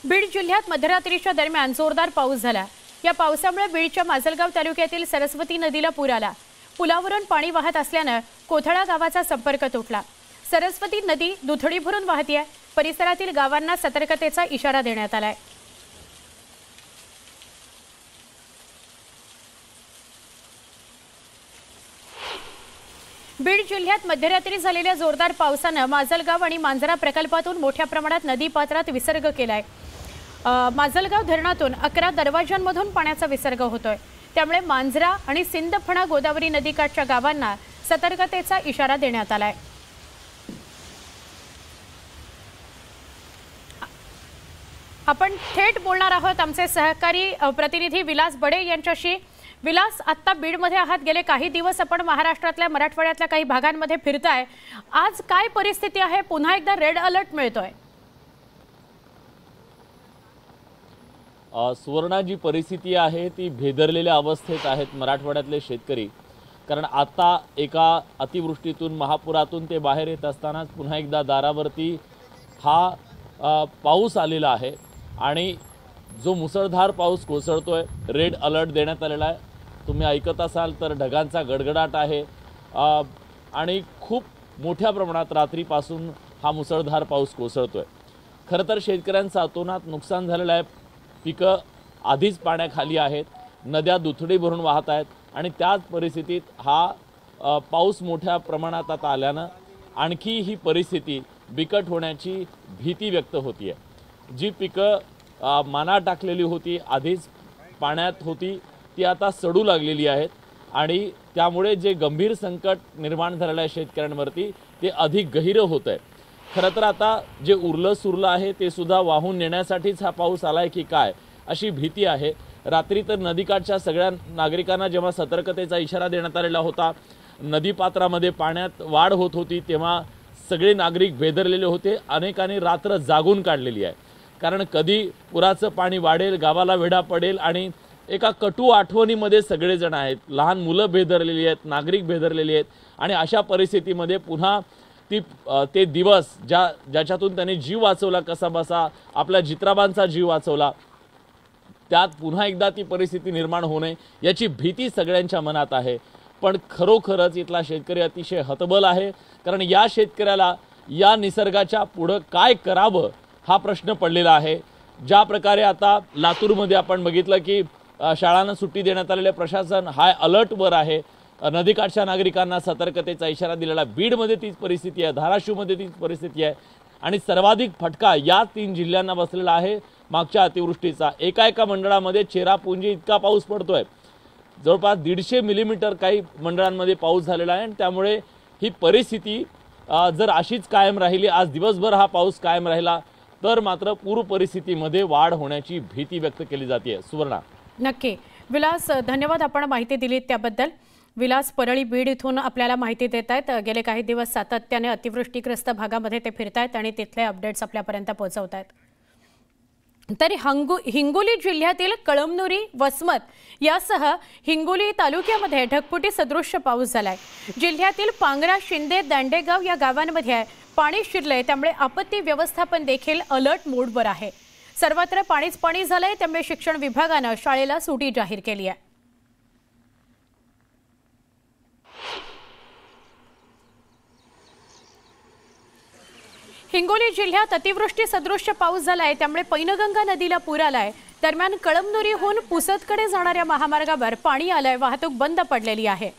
बीड जिल्ह्यात मध्यरात्रीच्या दरम्यान जोरदार पाऊस झाला। या पावसामुळे बीडच्या माजलगाव तालुक्यातील सरस्वती नदीला पूर आला। पुलावरून पाणी वाहत असल्याने कोथळा गावाचा संपर्क तुटला। सरस्वती नदी दुथडी भरून वाहते। परिसरातील गावांना सतर्कतेचा इशारा देण्यात आलाय। बीड जिल्ह्यात मध्यरात्री झालेल्या जोरदार पावसाने माजलगाव आणि मांजरा प्रकल्पातून मोठ्या प्रमाणात नदी पात्रात विसर्ग केलाय। माजलगाव धरणातून 11 दरवाजांमधून पाण्याचा विसर्ग होतोय। त्यामुळे मांजरा आणि सिंदफणा गोदावरी नदीकाठच्या गावांना सतर्कतेचा इशारा देण्यात आलाय। आपण थेट बोलणार आहोत आमचे सहकारी प्रतिनिधी विलास बडे यांच्याशी। विलास, आता बीडमध्ये आहात, गेले काही दिवस आपण महाराष्ट्रातल्या मराठवाड्यातल्या काही भागांमध्ये फिरताय। आज काय परिस्थिती आहे? पुन्हा एकदा रेड अलर्ट मिळतोय। सुवर्णा, जी परिस्थिती आहे ती भेदरलेल्या अवस्थेत आहेत मराठवाड्यातले शेतकरी। कारण आता एका अतिवृष्टीतून महापुरातून ते बाहेर येत असतानाच पुन्हा एकदा दारावरती हा पाऊस आलेला आहे आणि जो मुसळधार पाऊस कोसळतोय, रेड अलर्ट देण्यात आलेला आहे। तुम्ही ऐकत असाल तर ढगांचा गडगडाट आहे आणि खूप मोठ्या प्रमाणात रात्रीपासून हा मुसळधार पाऊस कोसळतोय। खरं तर शेतकऱ्यांचं अतोनात नुकसान झालेलं आहे। पिकं आधीच पाण्याखाली आहेत, नद्या दुथडी भरून वाहत आहेत आणि त्याच परिस्थितीत हा पाऊस मोठ्या प्रमाणात आता आल्यानं आणखी ही परिस्थिती बिकट होण्याची भीती व्यक्त होती आहे। जी पिकं माना टाकलेली होती, आधीच पाण्यात होती, ती आता सडू लागलेली आहेत आणि त्यामुळे जे गंभीर संकट निर्माण झालेलं आहे शेतकऱ्यांवरती ते अधिक गहिरं होत आहे। खरं तर आता जे उरलं सुरलं आहे ते सुद्धा वाहून नेण्यासाठीच हा पाऊस आलाय की काय अशी भीती आहे। रात्री तर नदीकाठच्या सगळ्या नागरिकांना जेव्हा सतर्कतेचा इशारा देण्यात आलेला होता, नदीपात्रामध्ये पाण्यात वाढ होत होती, तेव्हा सगळे नागरिक भेदरलेले होते। अनेकांनी रात्र जागून काढलेली आहे, कारण कधी पुराचं पाणी वाढेल, गावाला वेढा पडेल आणि एका कटू आठवणीमध्ये सगळेजण आहेत। लहान मुलं भेदरलेली आहेत, नागरिक भेदरलेले आहेत आणि अशा परिस्थितीमध्ये पुन्हा ते दिवस ज्याच्यातून त्यांनी जीव वाचवला, कसा बसा आपल्या जित्राबांचा जीव वाचवला, त्यात पुन्हा एकदा ती परिस्थिती निर्माण होणे याची भीती सगळ्यांच्या मनात आहे। पण खरोखरच इथला शेतकरी अतिशय हतबल आहे, कारण या शेतकऱ्याला या निसर्गाच्या पुढे काय करावं हा प्रश्न पडलेला आहे। ज्या प्रकारे आता लातूरमध्ये आपण बघितलं की शाळांना सुट्टी देण्यात आलेल्या, प्रशासन हाय अलर्टवर आहे, नदीकाठच्या नागरिकांना सतर्कतेचा इशारा दिलेला। बीडमध्ये तीच परिस्थिती आहे, धाराशिवमध्ये तीच परिस्थिती आहे आणि सर्वाधिक फटका या 3 जिल्ह्यांना बसलेला आहे मागच्या अतिवृष्टीचा। एका मंडळामध्ये चेरापुंजी इतका पाऊस पडतोय, जवळपास 150 मिलीमीटर काही मंडळांमध्ये पाऊस झालेला आहे आणि त्यामुळे ही परिस्थिती जर अशीच कायम राहिली, आज दिवसभर हा पाऊस कायम राहिला तर मात्र पूर परिस्थितीमध्ये वाढ होण्याची भीती व्यक्त केली जाते। सुवर्णा, नक्की विलास, धन्यवाद आपण माहिती दिलीत त्याबद्दल। विलास परळी बीड इथून आपल्याला माहिती देत आहेत। गेले काही दिवस सातत्याने अतिवृष्टीग्रस्त भागामध्ये ते फिरतायत आणि तिथले अपडेट्स आपल्यापर्यंत पोहोचवत आहेत। तरी हिंगोली जिल्ह्यातील कळमनुरी, वसमत यासह हिंगोली तालुक्यामध्ये ढगफुटी सदृश्य पाऊस झालाय। जिल्ह्यातील पांगरा, शिंदे, दांडेगाव या गावांमध्ये पाणी शिरलंय, त्यामुळे आपत्ती व्यवस्थापन देखील अलर्ट मोडवर आहे। सर्वत्र पाणीच पाणी झालंय, त्यामुळे शिक्षण विभागाने शाळेला सुटी जाहीर केली आहे। हिंगोली जिल्ह्यात अतिवृष्टी सदृश्य पाऊस झालाय, त्यामुळे पैनगंगा नदीला पूर आलाय। दरम्यान कळमनुरीहून पुसदकडे जाणाऱ्या महामार्गावर पाणी आलंय, वाहतूक बंद पडलेली आहे।